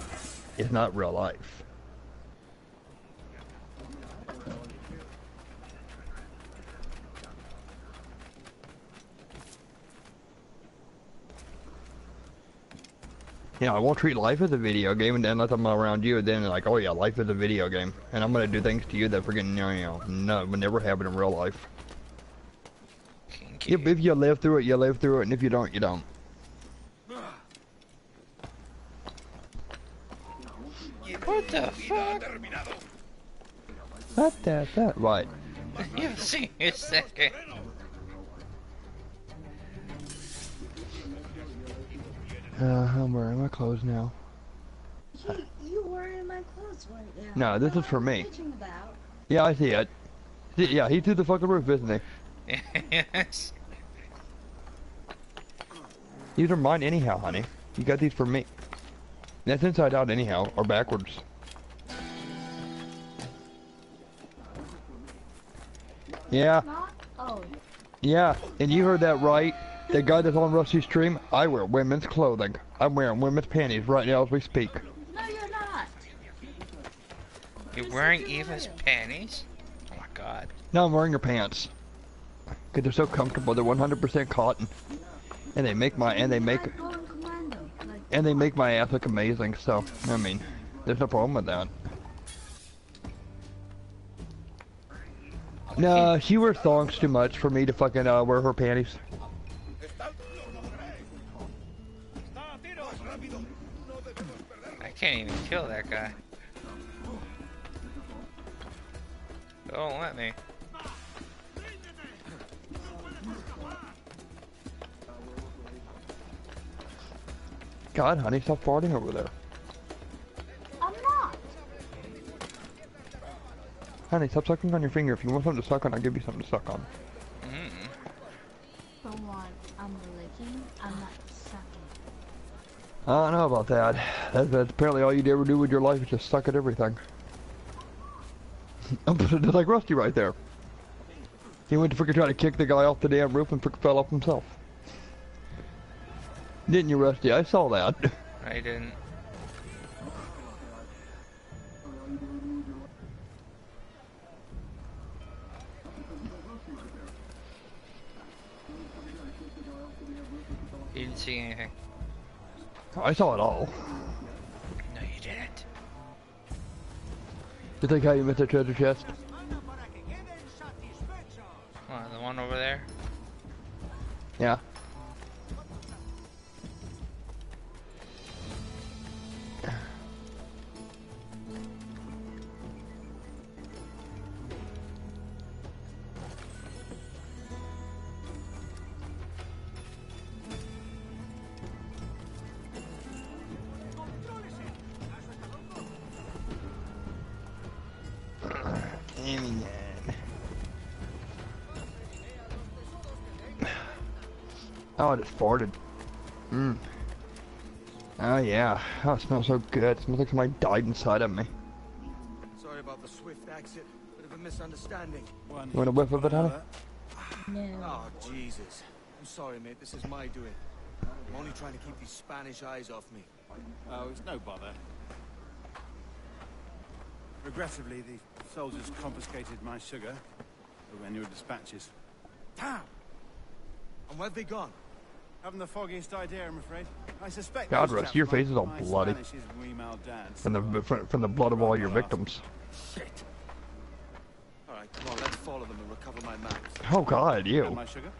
It's not real life. You know, I won't treat life as a video game, and then unless I'm around you, then like, oh yeah, life is a video game, and I'm gonna do things to you that freaking, no, would never happen in real life. If you live through it, you live through it, and if you don't, you don't. What the fuck? That, right. You've seen a second. I'm wearing my clothes now. You wearing my clothes right now? No, this is for me. About. Yeah, I see it. Yeah, he's through the fucking roof, isn't he? Yes. These are mine anyhow, honey. You got these for me. That's inside out anyhow, or backwards. Yeah. Oh. Yeah, and you heard that right. The guy that's on Rusty's stream, I wear women's clothing. I'm wearing women's panties right now as we speak. No, you're not. You're wearing Eva's panties? Oh my god. No, I'm wearing her pants. Cause they're so comfortable. They're 100% cotton, and they make my ass look amazing. So I mean, there's no problem with that. No, she wears thongs too much for me to fucking wear her panties. I can't even kill that guy. Don't let me. God, honey, stop farting over there. I'm not. Honey, stop sucking on your finger. If you want something to suck on, I'll give you something to suck on. For one, I'm licking, I'm not sucking. I don't know about that. That's apparently all you'd ever do with your life is just suck at everything. Just like Rusty right there. He went to freaking try to kick the guy off the damn roof and freaking fell off himself. Didn't you, Rusty? I saw that. I didn't. You didn't see anything. I saw it all. No, you didn't. You think how you missed the treasure chest? What, the one over there? Yeah. Oh, I just farted. Oh yeah. Oh, it smells so good. It smells like somebody died inside of me. Sorry about the swift exit. Bit of a misunderstanding. You want a whiff of it, honey? No. Oh, Jesus. I'm sorry, mate. This is my doing. I'm only trying to keep these Spanish eyes off me. Oh, it's no bother. Regrettably, the soldiers confiscated my sugar for when your dispatches. Damn! And where've they gone? Haven't the foggiest idea, I'm afraid. I suspect. God, those Rusty, chaps your face is all my bloody. Spanish is muy mal dad, From the blood of all your victims. Shit. All right, come on, let's follow them and recover my maps. Oh God, And you. my sugar?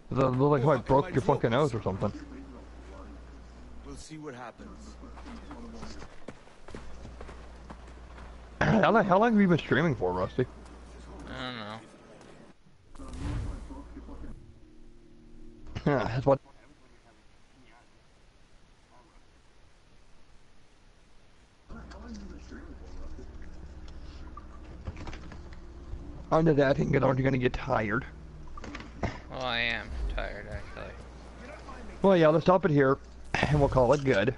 It looks like I broke your fucking nose or something. We'll see what happens. How long have you been streaming for, Rusty? I don't know. Yeah, that's what. Under that, aren't you gonna get tired? Well, I am tired, actually. Well, yeah, let's stop it here, and we'll call it good.